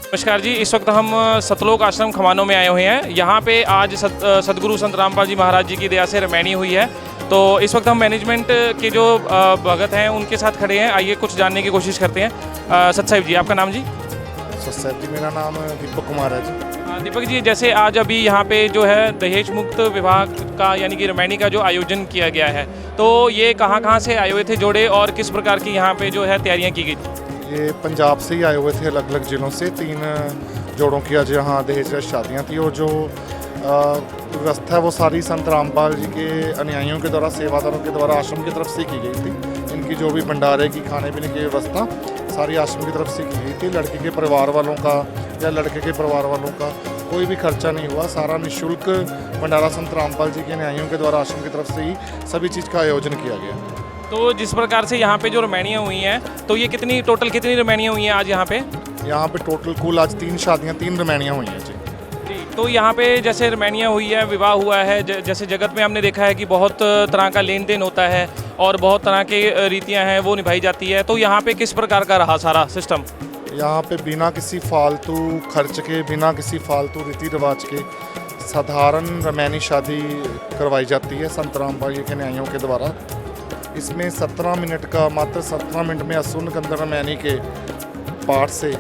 नमस्कार जी, इस वक्त हम सतलोक आश्रम खमानों में आए हुए हैं। यहाँ पे आज सतगुरु संत रामपाल जी महाराज जी की दया से रमैनी हुई है। तो इस वक्त हम मैनेजमेंट के जो भगत हैं उनके साथ खड़े हैं। आइए कुछ जानने की कोशिश करते हैं। सत साहिब जी, आपका नाम जी? सत साहिब जी, मेरा नाम दीपक कुमार है जी। दीपक जी, जैसे आज अभी यहाँ पे जो है दहेज मुक्त विभाग का यानी कि रमैनी का जो आयोजन किया गया है, तो ये कहाँ से आए हुए थे जोड़े और किस प्रकार की यहाँ पे जो है तैयारियाँ की गई थी? ये पंजाब से ही आए हुए थे, अलग अलग ज़िलों से। 3 जोड़ों की आज यहाँ दहेज शादियाँ थी और जो व्यवस्था है वो सारी संत रामपाल जी के अनुयायियों के द्वारा, सेवादारों के द्वारा आश्रम की तरफ से की गई थी। इनकी जो भी भंडारे की खाने पीने की व्यवस्था सारी आश्रम की तरफ से की गई थी। लड़के के परिवार वालों का या लड़के के परिवार वालों का कोई भी खर्चा नहीं हुआ। सारा निःशुल्क भंडारा संत रामपाल जी के अनुयायियों के द्वारा आश्रम की तरफ से ही सभी चीज़ का आयोजन किया गया। तो जिस प्रकार से यहाँ पे जो रमैनियाँ हुई हैं, तो ये टोटल कितनी रमैनियाँ हुई हैं आज यहाँ पे? यहाँ पे टोटल कुल आज 3 शादियाँ, 3 रमैनियाँ हुई हैं जी। तो यहाँ पे जैसे रमैनियाँ हुई है, विवाह हुआ है, जैसे जगत में हमने देखा है कि बहुत तरह का लेन देन होता है और बहुत तरह के रीतियाँ हैं वो निभाई जाती है। तो यहाँ पे किस प्रकार का रहा सारा सिस्टम? यहाँ पे बिना किसी फालतू खर्च के, बिना किसी फालतू रीति रिवाज के साधारण रमैनी शादी करवाई जाती है संत रामपाल जी के न्यायियों के द्वारा। इसमें 17 मिनट का, मात्र 17 मिनट में असुन कंदर रमैनी के पाठ से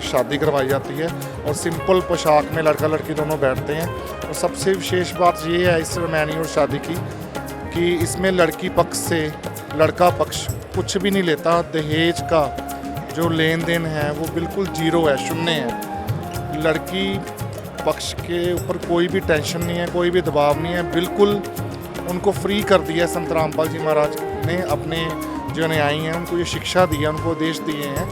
शादी करवाई जाती है और सिंपल पोशाक में लड़का लड़की दोनों बैठते हैं। और सबसे विशेष बात ये है इस रमैनी और शादी की कि इसमें लड़की पक्ष से लड़का पक्ष कुछ भी नहीं लेता। दहेज का जो लेन देन है वो बिल्कुल जीरो है, शून्य है। लड़की पक्ष के ऊपर कोई भी टेंशन नहीं है, कोई भी दबाव नहीं है, बिल्कुल उनको फ्री कर दिया संत रामपाल जी महाराज ने। अपने जो अनुयायी हैं उनको ये शिक्षा दी है, उनको उपदेश दिए हैं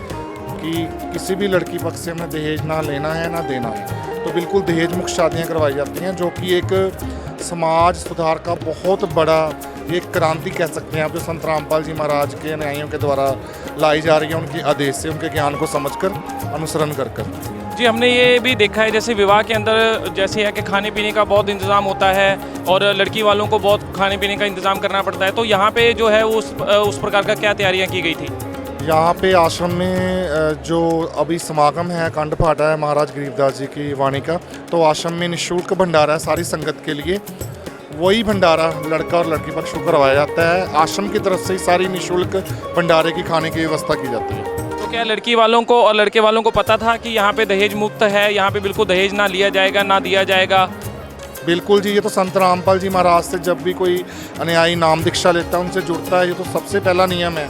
कि किसी भी लड़की पक्ष से हमें दहेज ना लेना है ना देना है। तो बिल्कुल दहेज मुक्त शादियाँ करवाई जाती हैं, जो कि एक समाज सुधार का बहुत बड़ा एक क्रांति कह सकते हैं आप, जो संत रामपाल जी महाराज के अनुयायियों के द्वारा लाई जा रही है, उनके आदेश से, उनके ज्ञान को समझकर, अनुसरण कर। जी, हमने ये भी देखा है जैसे विवाह के अंदर जैसे है कि खाने पीने का बहुत इंतज़ाम होता है और लड़की वालों को बहुत खाने पीने का इंतज़ाम करना पड़ता है। तो यहाँ पे जो है उस प्रकार का क्या तैयारियाँ की गई थी? यहाँ पे आश्रम में जो अभी समागम है, अखंड पाठ है महाराज गरीबदास जी की वाणी का, तो आश्रम में निःशुल्क भंडारा है सारी संगत के लिए। वही भंडारा लड़का और लड़की पक्ष को करवाया जाता है। आश्रम की तरफ से ही सारी निःशुल्क भंडारे की खाने की व्यवस्था की जाती है। तो क्या लड़की वालों को और लड़के वालों को पता था कि यहाँ पे दहेज मुक्त है, यहाँ पे बिल्कुल दहेज ना लिया जाएगा, ना दिया जाएगा? बिल्कुल जी, ये तो संत रामपाल जी महाराज से जब भी कोई अनुयायी नाम दीक्षा लेता है, उनसे जुड़ता है, ये तो सबसे पहला नियम है।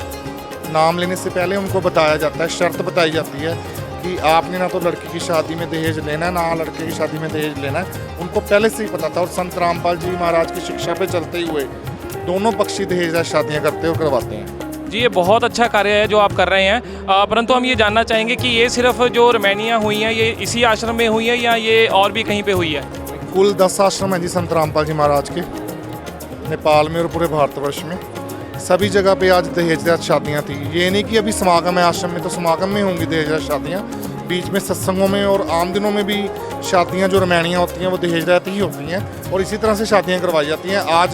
नाम लेने से पहले उनको बताया जाता है, शर्त बताई जाती है कि आपने ना तो लड़की की शादी में दहेज लेना है, ना लड़के की शादी में दहेज लेना है। उनको पहले से ही पता था और संत रामपाल जी महाराज की शिक्षा पे चलते हुए दोनों पक्षी दहेज शादियाँ करते और करवाते हैं। जी, ये बहुत अच्छा कार्य है जो आप कर रहे हैं। परंतु हम ये जानना चाहेंगे कि ये सिर्फ जो रमैनियाँ हुई हैं ये इसी आश्रम में हुई है या ये और भी कहीं पे हुई है? कुल 10 आश्रम हैं जी संत रामपाल जी महाराज के, नेपाल में और पूरे भारतवर्ष में। सभी जगह पे आज दहेज शादियाँ थी। ये नहीं कि अभी समागम है आश्रम में तो समागम में होंगी दहेज शादियाँ, बीच में सत्संगों में और आम दिनों में भी शादियाँ जो रमैनियाँ होती हैं वो दहेज रहती ही होती हैं और इसी तरह से शादियाँ करवाई जाती हैं। आज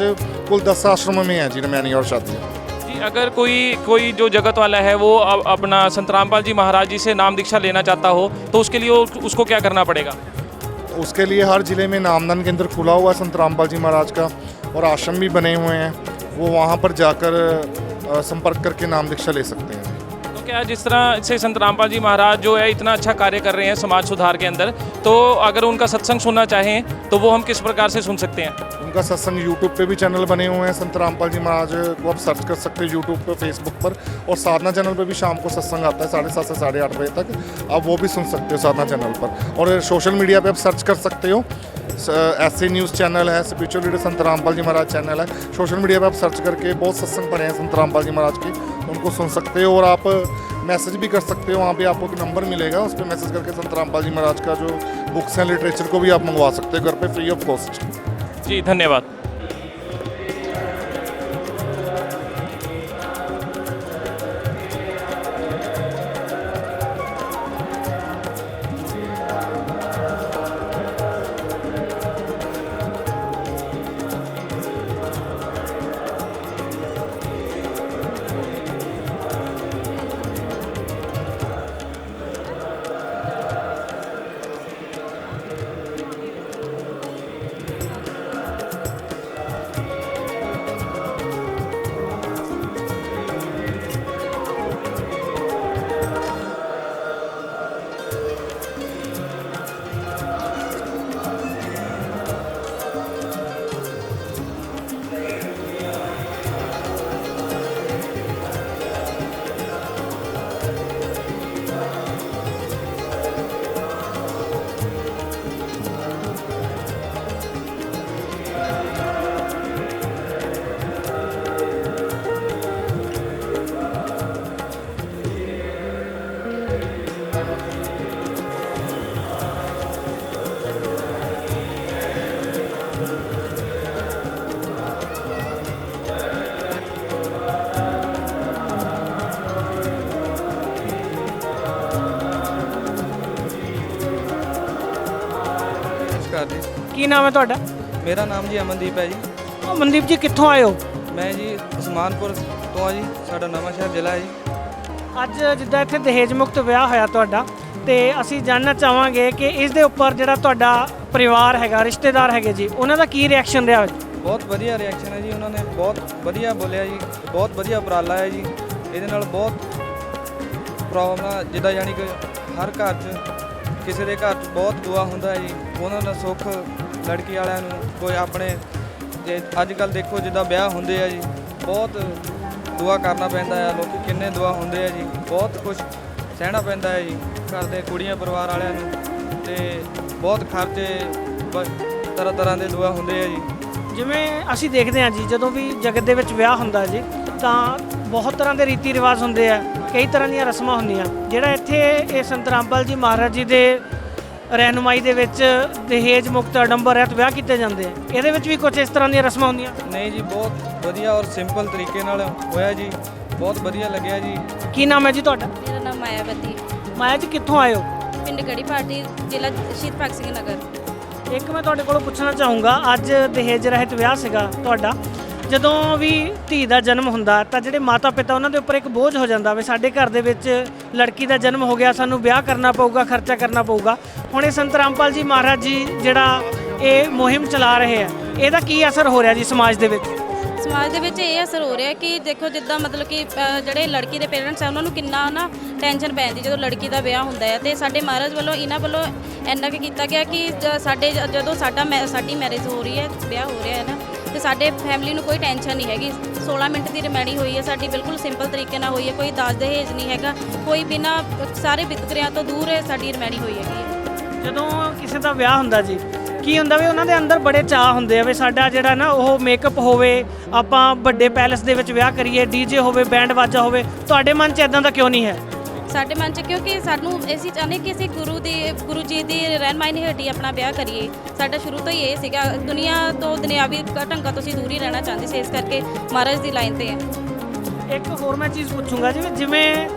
कुल 10 आश्रमों में हैं जी रमैनियाँ और शादियाँ। अगर कोई जो जगत वाला है वो अपना संत रामपाल जी महाराज जी से नाम दीक्षा लेना चाहता हो तो उसके लिए उसको क्या करना पड़ेगा? उसके लिए हर जिले में नामदान केंद्र खुला हुआ है संत रामपाल जी महाराज का और आश्रम भी बने हुए हैं। वो वहाँ पर जाकर संपर्क करके नाम दीक्षा ले सकते हैं। तो क्या जिस तरह से संत रामपाल जी महाराज जो है इतना अच्छा कार्य कर रहे हैं समाज सुधार के अंदर, तो अगर उनका सत्संग सुनना चाहें तो वो हम किस प्रकार से सुन सकते हैं? उनका सत्संग यूट्यूब पे भी चैनल बने हुए हैं। संत रामपाल जी महाराज को आप सर्च कर सकते हैं यूट्यूब पर, फेसबुक पर, और साधना चैनल पर भी शाम को सत्संग आता है 7:30 से 8:30 बजे तक। आप वो भी सुन सकते हो साधना चैनल पर। और सोशल मीडिया पर आप सर्च कर सकते हो, ऐसे न्यूज़ चैनल है, स्पिरिचुअल लीडर संत रामपाल जी महाराज चैनल है। सोशल मीडिया पर आप सर्च करके बहुत सत्संग पढ़े हैं संत रामपाल जी महाराज के, उनको सुन सकते हो। और आप मैसेज भी कर सकते हो, वहाँ पे आपको एक नंबर मिलेगा, उस पर मैसेज करके संत रामपाल जी महाराज का जो बुक्स हैं, लिटरेचर को भी आप मंगवा सकते हो घर पे फ्री ऑफ कॉस्ट। जी, धन्यवाद। ਕੀ ਨਾਮ ਹੈ ਤੁਹਾਡਾ? ਮੇਰਾ ਨਾਮ ਜੀ ਅਮਨਦੀਪ ਹੈ ਜੀ। ਮਨਦੀਪ ਜੀ ਕਿੱਥੋਂ ਆਏ ਹੋ? ਮੈਂ ਜੀ ਉਸਮਾਨਪੁਰ ਤੋਂ ਆ ਜੀ, ਸਾਡਾ ਨਵਾਂ ਸ਼ਹਿਰ ਜ਼ਿਲ੍ਹਾ ਹੈ ਜੀ। ਅੱਜ ਜਿੱਦਾਂ ਇੱਥੇ ਦਹੇਜ ਮੁਕਤ ਵਿਆਹ ਹੋਇਆ ਤੁਹਾਡਾ, ਤੇ ਅਸੀਂ ਜਾਣਨਾ ਚਾਹਾਂਗੇ ਕਿ ਇਸ ਦੇ ਉੱਪਰ ਜਿਹੜਾ ਤੁਹਾਡਾ ਪਰਿਵਾਰ ਹੈਗਾ, ਰਿਸ਼ਤੇਦਾਰ ਹੈਗੇ ਜੀ, ਉਹਨਾਂ ਦਾ ਕੀ ਰਿਐਕਸ਼ਨ ਰਿਹਾ? ਬਹੁਤ ਵਧੀਆ ਰਿਐਕਸ਼ਨ ਹੈ ਜੀ, ਉਹਨਾਂ ਨੇ ਬਹੁਤ ਵਧੀਆ ਬੋਲਿਆ ਜੀ, ਬਹੁਤ ਵਧੀਆ ਉਪਰਾਲਾ ਹੈ ਜੀ। ਇਹਦੇ ਨਾਲ ਬਹੁਤ ਪ੍ਰੋਬਲਮ ਜਿੱਦਾਂ ਯਾਨੀ ਕਿ ਹਰ ਘਰ 'ਚ ਕਿਸੇ ਦੇ ਘਰ 'ਚ ਬਹੁਤ ਦੁਆ ਹੁੰਦਾ ਹੈ ਜੀ, ਉਹਨਾਂ ਦਾ ਸੁੱਖ ਲੜਕੀ ਵਾਲਿਆਂ ਨੂੰ ਕੋਈ ਆਪਣੇ ਜੇ ਅੱਜ ਕੱਲ੍ਹ ਦੇਖੋ ਜਿੱਦਾਂ ਵਿਆਹ ਹੁੰਦੇ ਆ ਜੀ, ਬਹੁਤ ਦੁਆ ਕਰਨਾ ਪੈਂਦਾ ਹੈ, ਲੋਕ ਕਿੰਨੇ ਦੁਆ ਹੁੰਦੇ ਆ ਜੀ, ਬਹੁਤ ਕੁਝ ਸਹਿਣਾ ਪੈਂਦਾ ਹੈ ਜੀ ਘਰ ਦੇ ਕੁੜੀਆਂ ਪਰਿਵਾਰ ਵਾਲਿਆਂ ਨੂੰ, ਤੇ ਬਹੁਤ ਖਰਚੇ ਤਰ੍ਹਾਂ ਤਰ੍ਹਾਂ ਦੇ ਦੁਆ ਹੁੰਦੇ ਆ ਜੀ। ਜਿਵੇਂ ਅਸੀਂ ਦੇਖਦੇ ਹਾਂ ਜੀ, ਜਦੋਂ ਵੀ ਜਗਤ ਦੇ ਵਿੱਚ ਵਿਆਹ ਹੁੰਦਾ ਜੀ ਤਾਂ ਬਹੁਤ ਤਰ੍ਹਾਂ ਦੇ ਰੀਤੀ ਰਿਵਾਜ ਹੁੰਦੇ ਆ, ਕਈ ਤਰ੍ਹਾਂ ਦੀਆਂ ਰਸਮਾਂ ਹੁੰਦੀਆਂ। ਜਿਹੜਾ ਇੱਥੇ ਇਹ ਸੰਤ ਰਾਮਪਾਲ ਜੀ ਮਹਾਰਾਜ ਜੀ ਦੇ ਰਹਿਨੁਮਾਈ ਦੇ ਵਿੱਚ ਦਹੇਜ ਮੁਕਤ ਅਡੰਬਰ ਰਹਿਤ ਵਿਆਹ ਕੀਤੇ ਜਾਂਦੇ ਆ, ਇਹਦੇ ਵਿੱਚ ਵੀ ਕੁਝ ਇਸ ਤਰ੍ਹਾਂ ਦੀਆਂ ਰਸਮਾਂ ਹੁੰਦੀਆਂ? ਨਹੀਂ ਜੀ, ਬਹੁਤ ਵਧੀਆ ਔਰ ਸਿੰਪਲ ਤਰੀਕੇ ਨਾਲ ਹੋਇਆ ਜੀ, ਬਹੁਤ ਵਧੀਆ ਲੱਗਿਆ ਜੀ। ਕੀ ਨਾਮ ਹੈ ਜੀ ਤੁਹਾਡਾ? ਮੇਰਾ ਨਾਮ ਮਾਇਆਵਤੀ, ਮਾਇਆ ਜੀ ਕਿੱਥੋਂ ਆਏ ਹੋ? ਪਿੰਡ ਗੜੀ ਪਾਰਟੀ, ਜ਼ਿਲ੍ਹਾ ਸ਼ਹੀਦ ਭਗਤ ਸਿੰਘ ਨਗਰ। ਇੱਕ ਮੈਂ ਤੁਹਾਡੇ ਕੋਲੋਂ ਪੁੱਛਣਾ ਚਾਹੂੰਗਾ, ਅੱਜ ਦਹੇਜ ਰਹਿਤ ਵਿਆਹ ਸੀਗਾ ਤੁਹਾਡਾ, ਜਦੋਂ ਵੀ ਧੀ ਦਾ ਜਨਮ ਹੁੰਦਾ ਤਾਂ ਜਿਹੜੇ ਮਾਤਾ ਪਿਤਾ ਉਹਨਾਂ ਦੇ ਉੱਪਰ ਇੱਕ ਬੋਝ ਹੋ ਜਾਂਦਾ ਵੀ ਸਾਡੇ ਘਰ ਦੇ ਵਿੱਚ ਲੜਕੀ ਦਾ ਜਨਮ ਹੋ ਗਿਆ, ਸਾਨੂੰ ਵਿਆਹ ਕਰਨਾ ਪਊਗਾ, ਖਰਚਾ ਕਰਨਾ ਪਊਗਾ। ਹੁਣ ਇਹ ਸੰਤ ਰਾਮਪਾਲ ਜੀ ਮਹਾਰਾਜ ਜੀ ਜਿਹੜਾ ਇਹ ਮੁਹਿੰਮ ਚਲਾ ਰਹੇ ਆ, ਇਹਦਾ ਕੀ ਅਸਰ ਹੋ ਰਿਹਾ ਜੀ ਸਮਾਜ ਦੇ ਵਿੱਚ? ਸਮਾਜ ਦੇ ਵਿੱਚ ਇਹ ਅਸਰ ਹੋ ਰਿਹਾ ਕਿ ਦੇਖੋ ਜਿੱਦਾਂ ਮਤਲਬ ਕਿ ਜਿਹੜੇ ਲੜਕੀ ਦੇ ਪੇਰੈਂਟਸ ਆ ਉਹਨਾਂ ਨੂੰ ਕਿੰਨਾ ਨਾ ਟੈਨਸ਼ਨ ਪੈਂਦੀ ਜਦੋਂ ਲੜਕੀ ਦਾ ਵਿਆਹ ਹੁੰਦਾ ਹੈ, ਤੇ ਸਾਡੇ ਮਹਾਰਾਜ ਵੱਲੋਂ ਇਹਨਾਂ ਵੱਲੋਂ ਇੰਨਾ ਕੁ ਕੀਤਾ ਗਿਆ ਕਿ ਜਦੋਂ ਸਾਡੀ ਮੈਰਿਜ ਹੋ ਰਹੀ ਹੈ, ਵਿਆਹ ਹੋ ਰਿਹਾ ਹੈ ਨਾ, ਤੇ ਸਾਡੇ ਫੈਮਿਲੀ ਨੂੰ ਕੋਈ ਟੈਨਸ਼ਨ ਨਹੀਂ ਹੈਗੀ। 16 ਮਿੰਟ ਦੀ ਰਿਮੈਣੀ ਹੋਈ ਹੈ ਸਾਡੀ, ਬਿਲਕੁਲ ਸਿੰਪਲ ਤਰੀਕੇ ਨਾਲ ਹੋਈ ਹੈ, ਕੋਈ ਦਾਜ ਦਹੇਜ ਨਹੀਂ ਹੈਗਾ, ਕੋਈ ਬਿਨਾਂ ਸਾਰੇ ਵਿਤਕਰਿਆਂ ਤੋਂ ਦੂਰ ਹੈ ਸਾਡੀ ਰਿਮੈਣੀ ਹੋਈ ਹੈਗੀ ਹੈ। ਜਦੋਂ ਕਿਸੇ ਦਾ ਵਿਆਹ ਹੁੰਦਾ ਜੀ, ਕੀ ਹੁੰਦਾ ਵੀ ਉਹਨਾਂ ਦੇ ਅੰਦਰ ਬੜੇ ਚਾਅ ਹੁੰਦੇ ਆ ਵੀ ਸਾਡਾ ਜਿਹੜਾ ਨਾ ਉਹ ਮੇਕਅਪ ਹੋਵੇ, ਆਪਾਂ ਵੱਡੇ ਪੈਲੇਸ ਦੇ ਵਿੱਚ ਵਿਆਹ ਕਰੀਏ, ਡੀਜੇ ਹੋਵੇ, ਬੈਂਡ ਵਾਜਾ ਹੋਵੇ। ਤੁਹਾਡੇ ਮਨ 'ਚ ਇਦਾਂ ਦਾ ਕਿਉਂ ਨਹੀਂ ਹੈ? ਸਾਡੇ ਮਨ 'ਚ ਕਿਉਂਕਿ ਸਾਨੂੰ ਅਸੀਂ ਚਾਹੁੰਦੇ ਕਿ ਅਸੀਂ ਗੁਰੂ ਜੀ ਦੀ ਰਹਿਨਮਾਈ ਹੇਠ ਹੀ ਆਪਣਾ ਵਿਆਹ ਕਰੀਏ। ਸਾਡਾ ਸ਼ੁਰੂ ਤੋਂ ਹੀ ਇਹ ਸੀਗਾ, ਦੁਨੀਆ ਤੋਂ ਦੁਨਿਆਵੀ ਢੰਗਾਂ ਤੋਂ ਅਸੀਂ ਦੂਰ ਹੀ ਰਹਿਣਾ ਚਾਹੁੰਦੇ ਸੀ, ਇਸ ਕਰਕੇ ਮਹਾਰਾਜ ਦੀ ਲਾਈਨ ਤੇ ਹੈ। ਇੱਕ ਹੋਰ ਮੈਂ ਚੀਜ਼ ਪੁੱਛੂੰਗਾ ਜੀ, ਜਿਵੇਂ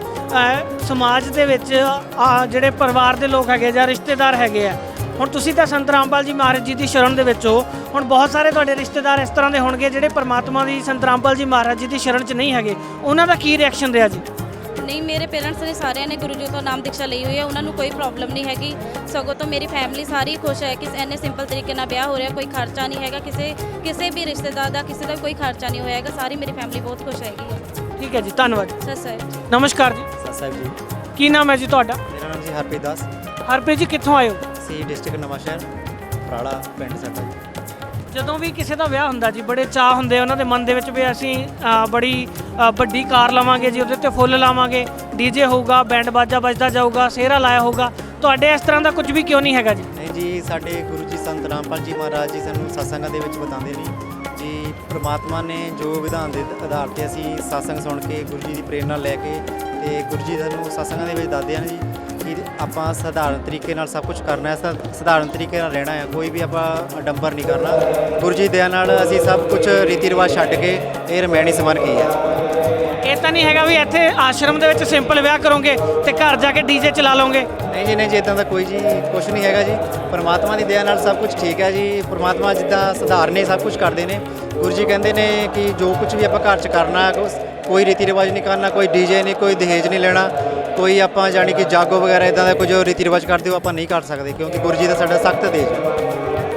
ਸਮਾਜ ਦੇ ਵਿੱਚ ਜਿਹੜੇ ਪਰਿਵਾਰ ਦੇ ਲੋਕ ਹੈਗੇ ਜਾਂ ਰਿਸ਼ਤੇਦਾਰ ਹੈਗੇ ਆ, ਹੁਣ ਤੁਸੀਂ ਤਾਂ ਸੰਤ ਰਾਮਪਾਲ ਜੀ ਮਹਾਰਾਜ ਜੀ ਦੀ ਸ਼ਰਨ ਦੇ ਵਿੱਚ ਹੋ, ਹੁਣ ਬਹੁਤ ਸਾਰੇ ਤੁਹਾਡੇ ਰਿਸ਼ਤੇਦਾਰ ਇਸ ਤਰ੍ਹਾਂ ਦੇ ਹੋਣਗੇ ਜਿਹੜੇ ਪਰਮਾਤਮਾ ਦੀ ਸੰਤ ਰਾਮਪਾਲ ਜੀ ਮਹਾਰਾਜ ਜੀ ਦੀ ਸ਼ਰਨ 'ਚ ਨਹੀਂ ਹੈਗੇ, ਉਹਨਾਂ ਦਾ ਕੀ ਰਿਐਕਸ਼ਨ ਰਿਹਾ ਜੀ? ਨਹੀਂ, ਮੇਰੇ ਪੇਰੈਂਟਸ ਨੇ ਸਾਰਿਆਂ ਨੇ ਗੁਰੂ ਜੀ ਤੋਂ ਨਾਮ ਦੀਕਸ਼ਾ ਲਈ ਹੋਈ ਹੈ, ਉਹਨਾਂ ਨੂੰ ਕੋਈ ਪ੍ਰੋਬਲਮ ਨਹੀਂ ਹੈਗੀ। ਸਗੋਂ ਤੋਂ ਮੇਰੀ ਫੈਮਿਲੀ ਸਾਰੀ ਖੁਸ਼ ਹੈ ਕਿ ਇੰਨੇ ਸਿੰਪਲ ਤਰੀਕੇ ਨਾਲ ਵਿਆਹ ਹੋ ਰਿਹਾ, ਕੋਈ ਖਰਚਾ ਨਹੀਂ ਹੈਗਾ, ਕਿਸੇ ਵੀ ਰਿਸ਼ਤੇਦਾਰ ਦਾ ਕਿਸੇ ਦਾ ਕੋਈ ਖਰਚਾ ਨਹੀਂ ਹੋਏਗਾ, ਸਾਰੀ ਮੇਰੀ ਫੈਮਿਲੀ ਬਹੁਤ ਖੁਸ਼ ਹੈਗੀ ਹੈ। ਠੀਕ ਹੈ ਜੀ, ਧੰਨਵਾਦ। ਸਤਿ ਸ੍ਰੀ ਅਕਾਲ। ਨਮਸਕਾਰ ਜੀ। ਸਤਿ ਸਾਹਿਬ ਜੀ, ਕੀ ਨਾਮ ਹੈ ਜੀ ਤੁਹਾਡਾ? ਮੇਰਾ ਨਾਮ ਜੀ ਹਰਪ੍ਰੀਤ ਦਾਸ, ਹਰਪ੍ਰੀਤ ਜੀ ਕਿੱਥੋਂ ਆਏ ਹੋ? ਸੀ ਡਿਸਟ੍ਰਿਕਟ ਨਵਾਂ ਸ਼ਹਿਰ, ਫਰਾੜਾ ਪਿੰਡ ਸਾਡਾ ਜੀ। ਜਦੋਂ ਵੀ ਕਿਸੇ ਦਾ ਵਿਆਹ ਹੁੰਦਾ ਜੀ, ਬੜੇ ਚਾਅ ਹੁੰਦੇ ਉਹਨਾਂ ਦੇ ਮਨ ਦੇ ਵਿੱਚ ਵੀ ਅਸੀਂ ਬੜੀ ਵੱਡੀ ਕਾਰ ਲਵਾਂਗੇ ਜੀ, ਉਹਦੇ 'ਤੇ ਫੁੱਲ ਲਾਵਾਂਗੇ, ਡੀਜੇ ਹੋਊਗਾ, ਬੈਂਡ ਬਾਜਾ ਵੱਜਦਾ ਜਾਊਗਾ, ਸਿਹਰਾ ਲਾਇਆ ਹੋਊਗਾ। ਤੁਹਾਡੇ ਇਸ ਤਰ੍ਹਾਂ ਦਾ ਕੁਝ ਵੀ ਕਿਉਂ ਨਹੀਂ ਹੈਗਾ ਜੀ? ਨਹੀਂ ਜੀ, ਸਾਡੇ ਗੁਰੂ ਜੀ ਸੰਤ ਰਾਮਪਾਲ ਜੀ ਮਹਾਰਾਜ ਜੀ ਸਾਨੂੰ ਸਤਸੰਗਾਂ ਦੇ ਵਿੱਚ ਬਤਾਉਂਦੇ ਨੇ ਜੀ, ਪ੍ਰਮਾਤਮਾ ਨੇ ਜੋ ਵਿਧਾਨ ਦੇ ਆਧਾਰ 'ਤੇ ਅਸੀਂ ਸਤਸੰਗ ਸੁਣ ਕੇ ਗੁਰੂ ਜੀ ਦੀ ਪ੍ਰੇਰਨਾ ਲੈ ਕੇ, ਤੇ ਗੁਰੂ ਜੀ ਸਾਨੂੰ ਸਤਸੰਗਾਂ ਦੇ ਵਿੱਚ ਦੱਸਦੇ ਹਨ ਜੀ ਕਿ ਆਪਾਂ ਸਧਾਰਨ ਤਰੀਕੇ ਨਾਲ ਸਭ ਕੁਝ ਕਰਨਾ ਹੈ, ਸਧਾਰਨ ਤਰੀਕੇ ਨਾਲ ਰਹਿਣਾ ਹੈ, ਕੋਈ ਵੀ ਆਪਾਂ ਅਡੰਬਰ ਨਹੀਂ ਕਰਨਾ। ਗੁਰੂ ਜੀ ਦਇਆ ਨਾਲ ਅਸੀਂ ਸਭ ਕੁਝ ਰੀਤੀ ਰਿਵਾਜ ਛੱਡ ਕੇ ਇਹ ਰਮੈਣੀ ਸਮਰ ਗਈ ਹੈ। ਇਹ ਤਾਂ ਨਹੀਂ ਹੈਗਾ ਵੀ ਇੱਥੇ ਆਸ਼ਰਮ ਦੇ ਵਿੱਚ ਸਿੰਪਲ ਵਿਆਹ ਕਰੋਗੇ ਤੇ ਘਰ ਜਾ ਕੇ ਡੀਜੇ ਚਲਾ ਲਓਗੇ? ਨਹੀਂ ਜੀ, ਨਹੀਂ ਜੀ, ਇੱਦਾਂ ਦਾ ਕੋਈ ਜੀ ਕੁਛ ਨਹੀਂ ਹੈਗਾ ਜੀ। ਪਰਮਾਤਮਾ ਦੀ ਦਇਆ ਨਾਲ ਸਭ ਕੁਝ ਠੀਕ ਹੈ ਜੀ। ਪਰਮਾਤਮਾ ਜਿੱਦਾਂ ਸਧਾਰਨ ਨੇ ਸਭ ਕੁਝ ਕਰਦੇ ਨੇ। ਗੁਰੂ ਜੀ ਕਹਿੰਦੇ ਨੇ ਕਿ ਜੋ ਕੁਝ ਵੀ ਆਪਾਂ ਘਰ 'ਚ ਕਰਨਾ, ਕੋਈ ਰੀਤੀ ਰਿਵਾਜ ਨਹੀਂ ਕਰਨਾ, ਕੋਈ ਡੀਜੇ ਨਹੀਂ, ਕੋਈ ਦਹੇਜ ਨਹੀਂ ਲੈਣਾ, ਕੋਈ ਆਪਾਂ ਜਾਣੀ ਕਿ ਜਾਗੋ ਵਗੈਰਾ ਇੱਦਾਂ ਦਾ ਕੁਝ ਰੀਤੀ ਰਿਵਾਜ ਕਰਦੇ ਹੋ ਆਪਾਂ ਨਹੀਂ ਕਰ ਸਕਦੇ, ਕਿਉਂਕਿ ਗੁਰੂ ਜੀ ਦਾ ਸਾਡਾ ਸਖਤ ਆਦੇਸ਼ ਹੈ।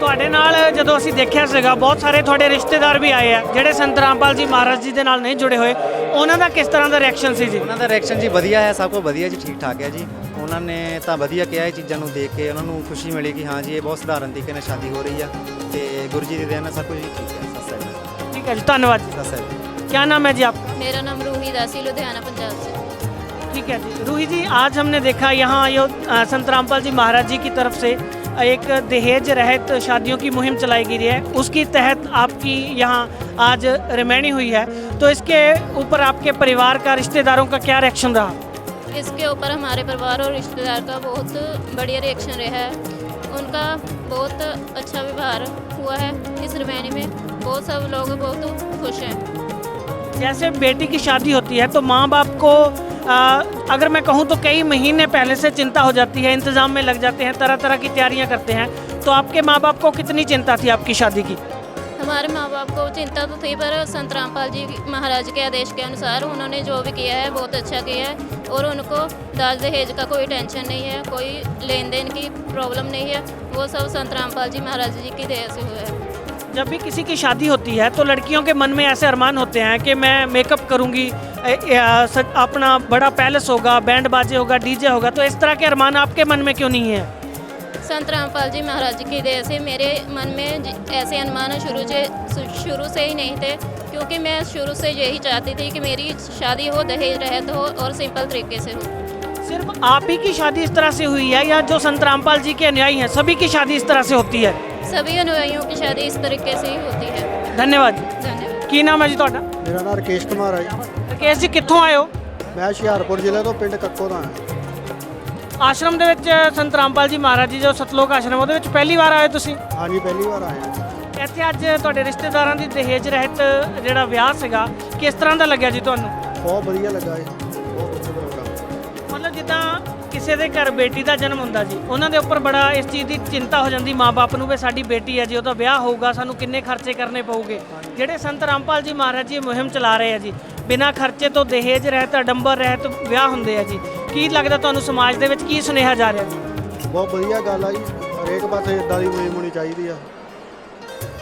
ਤੁਹਾਡੇ ਨਾਲ ਜਦੋਂ ਅਸੀਂ ਦੇਖਿਆ ਸੀਗਾ, ਬਹੁਤ ਸਾਰੇ ਤੁਹਾਡੇ ਰਿਸ਼ਤੇਦਾਰ ਵੀ ਆਏ ਆ ਜਿਹੜੇ ਸੰਤ ਰਾਮਪਾਲ ਜੀ ਮਹਾਰਾਜ ਜੀ ਦੇ ਨਾਲ ਨਹੀਂ ਜੁੜੇ ਹੋਏ, ਉਹਨਾਂ ਦਾ ਕਿਸ ਤਰ੍ਹਾਂ ਦਾ ਰਿਐਕਸ਼ਨ ਸੀ ਜੀ? ਉਹਨਾਂ ਦਾ ਰਿਐਕਸ਼ਨ ਜੀ ਵਧੀਆ ਹੈ, ਸਭ ਕੁਝ ਵਧੀਆ ਜੀ, ਠੀਕ ਠਾਕ ਹੈ ਜੀ। ਉਹਨਾਂ ਨੇ ਤਾਂ ਵਧੀਆ ਕਿਹਾ, ਇਹ ਚੀਜ਼ਾਂ ਨੂੰ ਦੇਖ ਕੇ ਉਹਨਾਂ ਨੂੰ ਖੁਸ਼ੀ ਮਿਲੀ ਕਿ ਹਾਂ ਜੀ ਇਹ ਬਹੁਤ ਸਧਾਰਨ ਤਰੀਕੇ ਨਾਲ ਸ਼ਾਦੀ ਹੋ ਰਹੀ ਆ, ਤੇ ਗੁਰੂ ਜੀ ਦੀ ਦਇਆ ਨਾਲ ਸਭ ਕੁਝ ਠੀਕ ਹੈ। ਸਤਿ ਸ੍ਰੀ ਅਕਾਲ। ठीक है जी, धन्यवाद जी। सत श्री क्या नाम है जी आपका? मेरा नाम रूही दासी, लुधियाना पंजाब से। ठीक है जी। रूही जी, आज हमने देखा यहाँ संत रामपाल जी महाराज जी की तरफ से एक दहेज रहित शादियों की मुहिम चलाई गई है, उसके तहत आपकी यहाँ आज रिमैनी हुई है, तो इसके ऊपर आपके परिवार का, रिश्तेदारों का क्या रिएक्शन रहा? इसके ऊपर हमारे परिवार और रिश्तेदार का बहुत बढ़िया रिएक्शन रहा है। उनका बहुत अच्छा व्यवहार हुआ है इस रिमैनी में, बहुत सब लोग बहुत खुश हैं। जैसे बेटी की शादी होती है तो माँ बाप को अगर मैं कहूँ तो कई महीने पहले से चिंता हो जाती है, इंतज़ाम में लग जाते हैं, तरह तरह की तैयारियाँ करते हैं। तो आपके माँ बाप को कितनी चिंता थी आपकी शादी की? हमारे माँ बाप को चिंता तो थी, पर संत रामपाल जी महाराज के आदेश के अनुसार उन्होंने जो भी किया है बहुत अच्छा किया है, और उनको दाज दहेज का कोई टेंशन नहीं है, कोई लेन देन की प्रॉब्लम नहीं है। वो सब संत रामपाल जी महाराज जी की दया से हुआ है। जब भी किसी की शादी होती है तो लड़कियों के मन में ऐसे अरमान होते हैं कि मैं मेकअप करूंगी, अपना बड़ा पैलेस होगा, बैंड बाजे होगा, डीजे होगा, तो इस तरह के अरमान आपके मन में क्यों नहीं है? संत रामपाल जी महाराज की दया से मेरे मन में ऐसे अनुमान शुरू से ही नहीं थे, क्योंकि मैं शुरू से यही चाहती थी कि मेरी शादी हो दहेज रहित हो और सिंपल तरीके से हो। सिर्फ आप ही की शादी इस तरह से हुई है या जो संत रामपाल जी के अनुयायी हैं सभी की शादी इस तरह से होती है? सभी अनुयायियों की शादी इस तरीके से ही होती है। धन्यवाद। धन्यवाद। ਕੀ ਨਾਮ ਹੈ ਜੀ ਤੁਹਾਡਾ? ਮੇਰਾ ਨਾਮ ਰਕੇਸ਼ ਕੁਮਾਰ ਹੈ ਜੀ। ਰਕੇਸ਼ ਜੀ ਕਿੱਥੋਂ ਆਏ ਹੋ? ਮੈਂ ਹੁਸ਼ਿਆਰਪੁਰ ਜ਼ਿਲ੍ਹੇ ਤੋਂ ਪਿੰਡ ਕੱਕੋ ਦਾ ਹਾਂ। ਆਸ਼ਰਮ ਦੇ ਵਿੱਚ ਸੰਤ ਰਾਮਪਾਲ ਜੀ ਮਹਾਰਾਜ ਜੀ ਜੋ ਸਤਲੋਕ ਆਸ਼ਰਮ ਉਹਦੇ ਵਿੱਚ ਪਹਿਲੀ ਵਾਰ ਆਏ ਤੁਸੀਂ? ਹਾਂਜੀ ਪਹਿਲੀ ਵਾਰ ਆਏ ਹਾਂ। ਇੱਥੇ ਅੱਜ ਤੁਹਾਡੇ ਰਿਸ਼ਤੇਦਾਰਾਂ ਦੀ ਦਹੇਜ ਰਹਿਤ ਜਿਹੜਾ ਵਿਆਹ ਸੀਗਾ ਕਿਸ ਤਰ੍ਹਾਂ ਦਾ ਲੱਗਿਆ ਜੀ ਤੁਹਾਨੂੰ? ਬਹੁਤ ਵਧੀਆ ਲੱਗਾ ਜੀ, ਬਹੁਤ ਵਧੀਆ ਪ੍ਰੋਗਰਾਮ। ਮਤਲਬ ਜਿੱਦਾਂ ਕਿਸੇ ਦੇ ਘਰ ਬੇਟੀ ਦਾ ਜਨਮ ਹੁੰਦਾ ਜੀ, ਉਹਨਾਂ ਦੇ ਉੱਪਰ ਬੜਾ ਇਸ ਚੀਜ਼ ਦੀ ਚਿੰਤਾ ਹੋ ਜਾਂਦੀ ਮਾਂ-ਬਾਪ ਨੂੰ ਵੀ ਸਾਡੀ ਬੇਟੀ ਹੈ ਜੀ, ਉਹਦਾ ਵਿਆਹ ਹੋਊਗਾ, ਸਾਨੂੰ ਕਿੰਨੇ ਖਰਚੇ ਕਰਨੇ ਪਊਗੇ। ਜਿਹੜੇ ਸੰਤ ਰਾਮਪਾਲ ਜੀ ਮਹਾਰਾਜ ਜੀ ਮੁਹਿੰਮ ਚਲਾ ਰਹੇ ਆ ਜੀ, ਬਿਨਾਂ ਖਰਚੇ ਤੋਂ ਦਹੇਜ ਰਹਿਤ, ਅਡੰਬਰ ਰਹਿਤ ਵਿਆਹ ਹੁੰਦੇ ਆ ਜੀ, ਕੀ ਲੱਗਦਾ ਤੁਹਾਨੂੰ ਸਮਾਜ ਦੇ ਵਿੱਚ ਕੀ ਸੁਨੇਹਾ ਜਾ ਰਿਹਾ ਜੀ? ਬਹੁਤ ਵਧੀਆ ਗੱਲ ਆ ਜੀ, ਹਰੇਕ ਪਾਸੇ ਇਦਾਂ ਦੀ ਮੁਹਿੰਮ ਹੋਣੀ ਚਾਹੀਦੀ ਆ।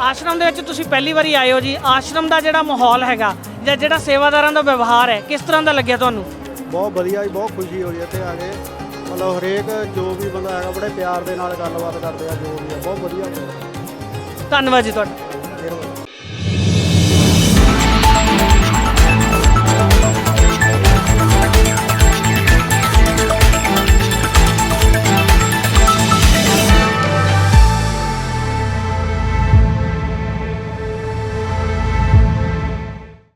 ਆਸ਼ਰਮ ਦੇ ਵਿੱਚ ਤੁਸੀਂ ਪਹਿਲੀ ਵਾਰੀ ਆਏ ਹੋ ਜੀ, ਆਸ਼ਰਮ ਦਾ ਜਿਹੜਾ ਮਾਹੌਲ ਹੈਗਾ ਜਾਂ ਜਿਹੜਾ ਸੇਵਾਦਾਰਾਂ ਦਾ ਵਿਵਹਾਰ ਹੈ ਕਿਸ ਤਰ੍ਹਾਂ ਦਾ ਲੱਗਿਆ ਤੁਹਾਨੂੰ? ਬਹੁਤ ਵਧੀਆ ਜੀ, ਬਹੁਤ ਖੁਸ਼ੀ ਹੋਈ ਇੱਥੇ ਆ ਕੇ। ਮਤਲਬ ਹਰੇਕ ਜੋ ਵੀ ਬੰਦਾ ਹੈਗਾ ਬੜੇ ਪਿਆਰ ਦੇ ਨਾਲ ਗੱਲਬਾਤ ਕਰਦੇ ਆ, ਜੋ ਵੀ ਆ ਬਹੁਤ ਵਧੀਆ। ਧੰਨਵਾਦ ਜੀ ਤੁਹਾਡਾ। ਮਿਹਰਬਾਨੀ।